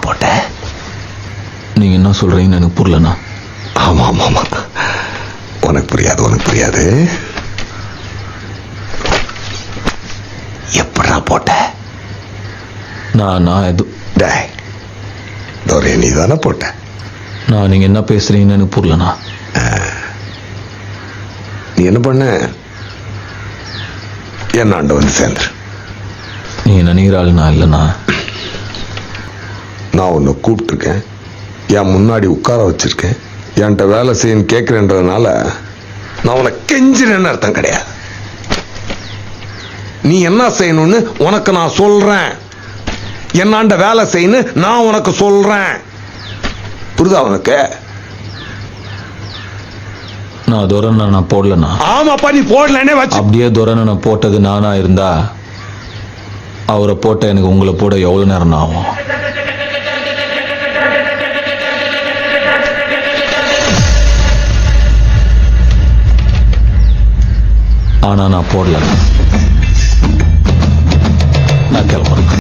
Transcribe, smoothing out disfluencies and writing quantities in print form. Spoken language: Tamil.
போட்ட? நீங்க என்ன சொல்றீங்கன்னு எனக்கு புரியலண்ணா. ஆமா ஆமா ஆமா, உனக்கு புரியாது. எப்படா போட்ட? நான் எது டேய், தோரே நீ தானே போட்ட? நான் நீங்க என்ன பேசுறீங்கன்னு எனக்கு புரியலண்ணா. நீ என்ன பண்ண? என்னாண்ட வந்து சேர்ந்துரு. நீங்க நினைக்கிற ஆள் நான் இல்லைண்ணா. நான் உன்னை கூப்பிட்டுருக்கேன், என் முன்னாடி உட்கார வச்சிருக்கேன், என்கிட்ட வேலை செய்யன்னு கேட்கிறேன்றதுனால நான் உன்னை கெஞ்சினேன்னு அர்த்தம் கிடையாது. நீ என்ன செய்யணும்னு உனக்கு நான் சொல்றேன், என்னாண்ட வேலை செய்யணும் நான் உனக்கு சொல்றேன். புரியுதா உனக்கு? நான் துரனை நான் போடலண்ணா. ஆமாப்பா, நீ போடலன்னே வச்சு. அப்படியே துரனை நான் போட்டது நானா இருந்தா அவரை போட்ட எனக்கு உங்களை போட எவ்வளவு நேரம் ஆகும்? ஆனா நான் போடல. நான் கிளம்புறேன்.